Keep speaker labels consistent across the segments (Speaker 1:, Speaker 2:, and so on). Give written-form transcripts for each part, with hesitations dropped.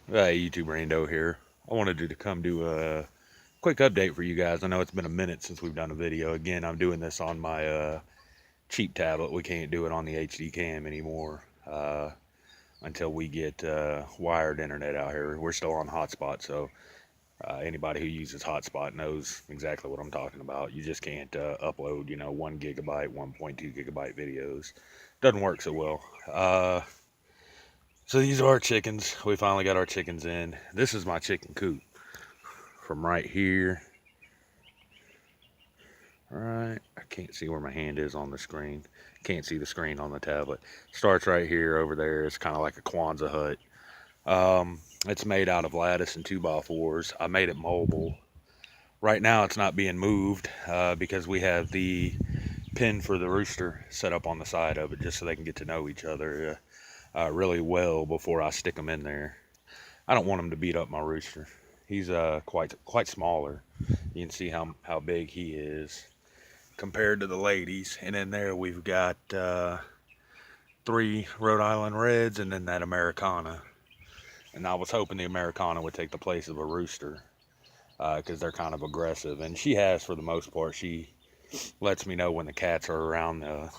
Speaker 1: YouTube Rando here. I wanted to come do a quick update for you guys. I know it's been a minute since we've done a video. Again, I'm doing this on my cheap tablet. We can't do it on the HD cam anymore until we get wired internet out here. We're still on hotspot, so anybody who uses hotspot knows exactly what I'm talking about. You just can't upload, 1 gigabyte, 1.2 gigabyte videos. Doesn't work so well. So these are our chickens. We finally got our chickens in. This is my chicken coop. From right here. Right, I can't see where my hand is on the screen. Can't see the screen on the tablet. Starts right here over there. It's kind of like a Kwanzaa hut. It's made out of lattice and 2x4s. I made it mobile. Right now it's not being moved because we have the pen for the rooster set up on the side of it just so they can get to know each other really well before I stick them in there. I don't want them to beat up my rooster. He's quite smaller. You can see how big he is compared to the ladies. And in there we've got 3 Rhode Island Reds and then that Americana. And I was hoping the Americana would take the place of a rooster because they're kind of aggressive. And she has for the most part. She lets me know when the cats are around the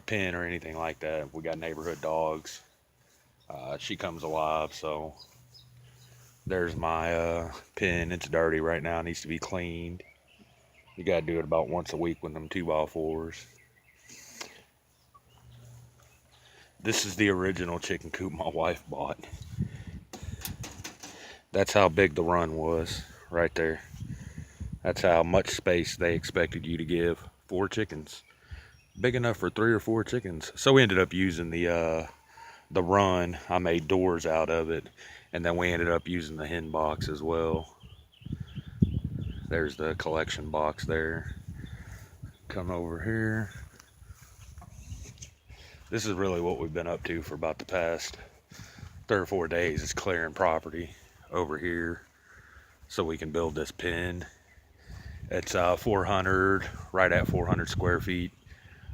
Speaker 1: pen or anything like that. We got neighborhood dogs. She comes alive, so there's my pen. It's dirty right now. It needs to be cleaned. You gotta do it about once a week with them 2x4s. This is the original chicken coop my wife bought. That's how big the run was right there. That's how much space they expected you to give 4 chickens. Big enough for 3 or 4 chickens. So we ended up using the run. I made doors out of it, and then we ended up using the hen box as well. There's the collection box there. Come over here. This is really what we've been up to for about the past 3 or 4 days, is clearing property over here so we can build this pen. It's 400, right at 400 square feet,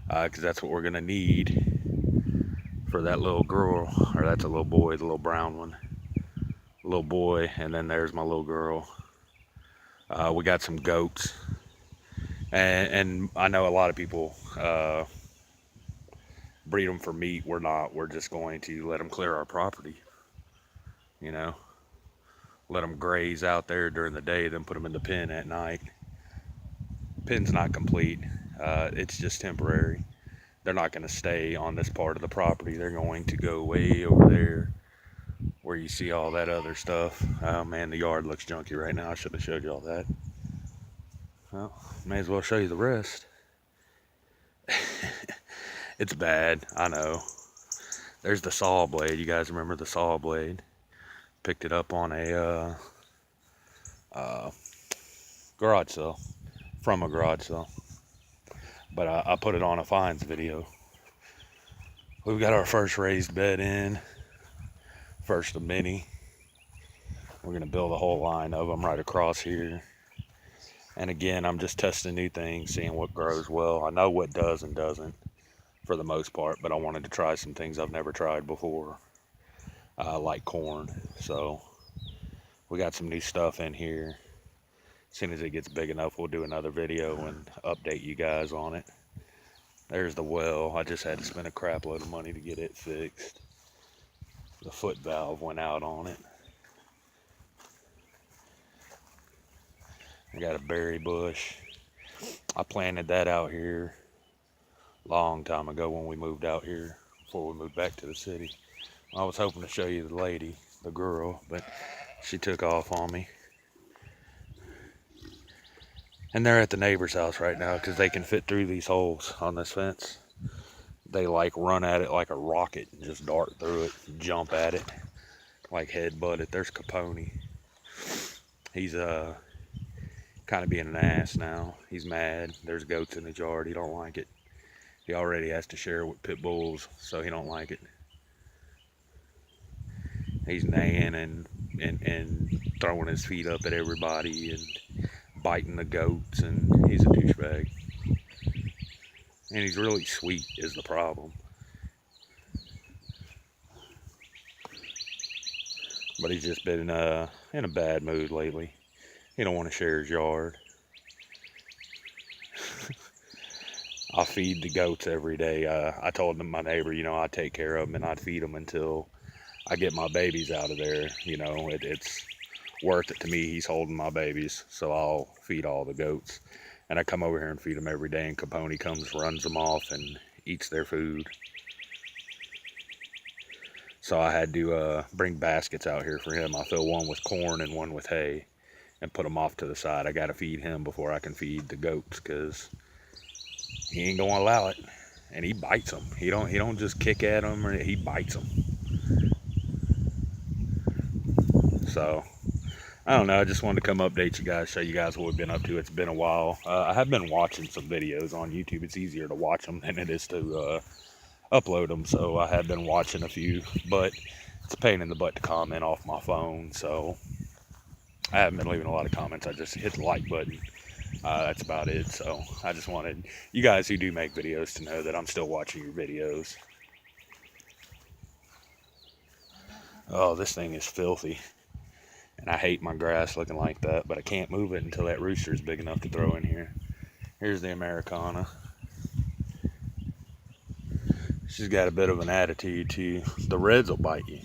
Speaker 1: because that's what we're gonna need for that little girl, or that's a little boy, the little brown one. Little boy, and then there's my little girl. We got some goats, and I know a lot of people breed them for meat. We're not. We're just going to let them clear our property. Let them graze out there during the day, then put them in the pen at night. Pen's not complete. It's just temporary. They're not going to stay on this part of the property. They're going to go way over there where you see all that other stuff. Oh man, the yard looks junky right now. I should have showed you all that. Well, may as well show you the rest. It's bad, I know. There's the saw blade. You guys remember the saw blade? Picked it up on a garage sale, from a garage sale. But I put it on a finds video. We've got our first raised bed in. First of many. We're going to build a whole line of them right across here. And again, I'm just testing new things, seeing what grows well. I know what does and doesn't for the most part, but I wanted to try some things I've never tried before, like corn. So we got some new stuff in here. As soon as it gets big enough, we'll do another video and update you guys on it. There's the well. I just had to spend a crap load of money to get it fixed. The foot valve went out on it. I got a berry bush. I planted that out here a long time ago when we moved out here, before we moved back to the city. I was hoping to show you the lady, the girl, but she took off on me. And they're at the neighbor's house right now because they can fit through these holes on this fence. They like run at it like a rocket and just dart through it, jump at it, like headbutt it. There's Capone. He's kind of being an ass now. He's mad. There's goats in his yard. He don't like it. He already has to share with pit bulls, so he don't like it. He's neighing and throwing his feet up at everybody and biting the goats, and he's a douchebag. And he's really sweet is the problem. but he's just been in a bad mood lately. He don't want to share his yard. I feed the goats every day. I told my neighbor, I'd take care of them and I'd feed them until I get my babies out of there. It's worth it to me. He's holding my babies, so I'll feed all the goats. And I come over here and feed them every day, and Capone comes, runs them off, and eats their food. So I had to bring baskets out here for him. I fill one with corn and one with hay and put them off to the side. I got to feed him before I can feed the goats because he ain't gonna allow it. And he bites them. He don't just kick at them, or he bites them. So I don't know. I just wanted to come update you guys, show you guys what we've been up to. It's been a while. I have been watching some videos on YouTube. It's easier to watch them than it is to upload them. So I have been watching a few, but it's a pain in the butt to comment off my phone. So I haven't been leaving a lot of comments. I just hit the like button. That's about it. So I just wanted you guys who do make videos to know that I'm still watching your videos. Oh, this thing is filthy. And I hate my grass looking like that, but I can't move it until that rooster is big enough to throw in here. Here's the Americana. She's got a bit of an attitude too. The reds will bite you.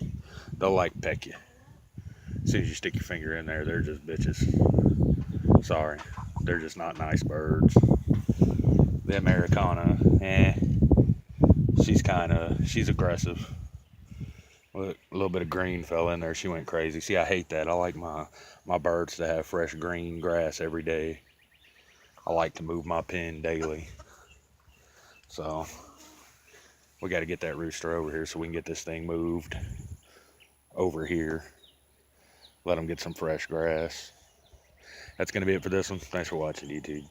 Speaker 1: They'll like peck you. As soon as you stick your finger in there, they're just bitches. Sorry. They're just not nice birds. The Americana, she's aggressive. A little bit of green fell in there. She went crazy. See, I hate that. I like my birds to have fresh green grass every day. I like to move my pen daily. So we got to get that rooster over here so we can get this thing moved over here. Let them get some fresh grass. That's going to be it for this one. Thanks for watching, YouTube.